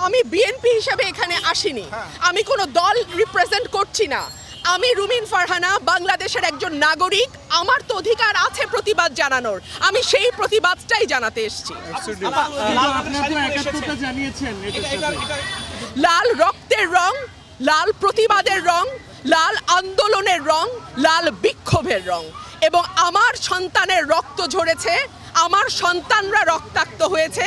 আমি বিএনপি হিসেবে এখানে আসিনি, আমি কোনো দল রিপ্রেজেন্ট করছি না। আমি রুমিন ফারহানা, বাংলাদেশের একজন নাগরিক। আমার তো অধিকার আছে প্রতিবাদ জানানোর, আমি সেই প্রতিবাদটাই জানাতে এসেছি। লাল রক্তের রং, লাল প্রতিবাদের রং, লাল আন্দোলনের রং, লাল বিক্ষোভের রং, এবং আমার সন্তানের রক্ত ঝরেছে, আমার সন্তানরা রক্তাক্ত হয়েছে,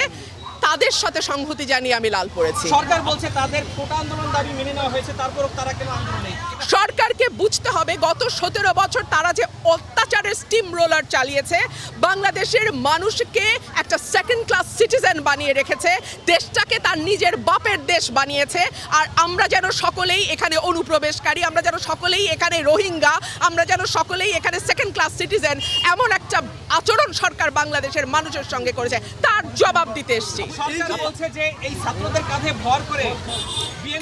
তাদের সাথে সংহতি জানিয়ে আমি লাল পড়েছি। সরকার বলছে তাদের কোটা আন্দোলন দাবি মেনে নেওয়া হয়েছে, তারপরও তারা কেন আন্দোলনে? সরকারকে বুঝতে হবে গত 17 বছর তারা যে অত্যাচারের স্টিম রোলার চালিয়েছে, বাংলাদেশের মানুষকে একটা সেকেন্ড ক্লাস সিটিজেন বানিয়ে রেখেছে, দেশটাকে তার নিজের বাপের দেশ বানিয়েছে। আর আমরা যেন সকলেই এখানে অনুপ্রবেশকারী, আমরা যেন সকলেই এখানে রোহিঙ্গা, আমরা যেন সকলেই এখানে সেকেন্ড ক্লাস সিটিজেন, এমন একটা আচরণ সরকার বাংলাদেশের মানুষের সঙ্গে করেছে, তার জবাব দিতে এসেছি। সরকার বলছে যে এই ছাত্রদের কাঁধে ভর করে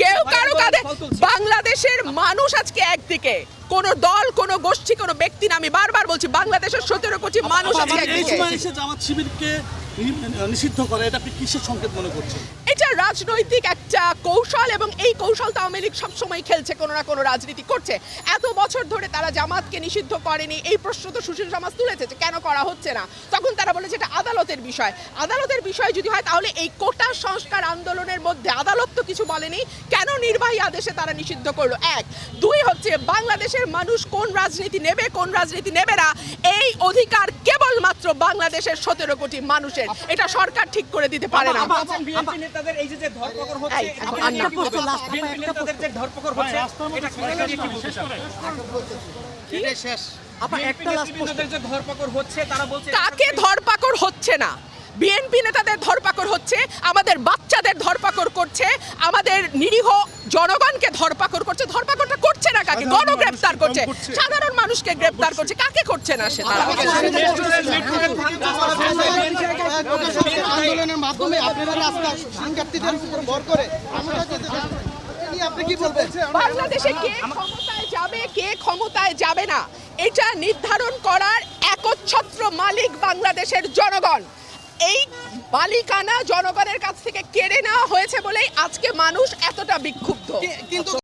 কেউ কারো কাঁধে, বাংলাদেশের মানুষ আজকে একদিকে, কোন দল, কোন গোষ্ঠী, কোন ব্যক্তি না। আমি বারবার বলছি বাংলাদেশের 17 কোটি মানুষ আজকে একদিকে। জামাত শিবিরকে নিষিদ্ধ করে, এটা আপনি কিসের সংকেত মনে করছেন? এটা রাজনৈতিক একটা কৌশল, এবং এই কৌশলটা আওয়ামী লীগ সবসময় খেলছে, কোনো না কোনো রাজনীতি করছে। এত বছর ধরে তারা জামাতকে নিষিদ্ধ করেনি, এই প্রশ্ন তো সুশীল সমাজ তুলেছে যে কেন করা হচ্ছে না। তখন তারা বলেছে এটা আদালতের বিষয়। আদালতের বিষয় যদি হয় তাহলে এই কোটা সংস্কার আন্দোলনের মধ্যে আদালত তো কিছু বলেনি, কেন নির্বাহী আদেশে তারা নিষিদ্ধ করলো? এক। দুই হচ্ছে বাংলাদেশের মানুষ কোন রাজনীতি নেবে, কোন রাজনীতি নেবে না, এই অধিকার কেবলমাত্র বাংলাদেশের 17 কোটি মানুষের। এটা সরকার ঠিক করে দিতে পারে না। বিএনপি নেতাদের এই যে ধরপাকড় হচ্ছে, বিএনপি নেতাদের যে ধরপাকড় হচ্ছে, এটা কি বলতে চান? এটা শেষ। নেতাদের যে ধরপাকড় হচ্ছে, তারা বলছে কাকে ধরপাকড় হচ্ছে না? বিএনপি নেতাদের ধরপাকড় হচ্ছে, আমাদের বাচ্চাদের ধরপাকড় করছে, আমাদের নিরীহ জনগণকে ধরপাকড় করছে। ধরপাকড়টা করছে না কাকে? গণগ্রেপ্তার করছে, সাধারণ মানুষকে গ্রেপ্তার করছে। কাকে করছে না সেটা? আন্দোলনের মাধ্যমে আপনারা রাস্তা সাংঘাতিকদের উপর ভর করে আপনি কি বলবেন? বাংলাদেশে কে ক্ষমতায় যাবে, কে ক্ষমতায় যাবে না, এটা নির্ধারণ করার একচ্ছত্র মালিক বাংলাদেশের জনগণ। এই মালিকানা জনগণের কাছ থেকে কেড়ে নেওয়া হয়েছে বলেই আজকে মানুষ এতটা বিক্ষুব্ধ। কিন্তু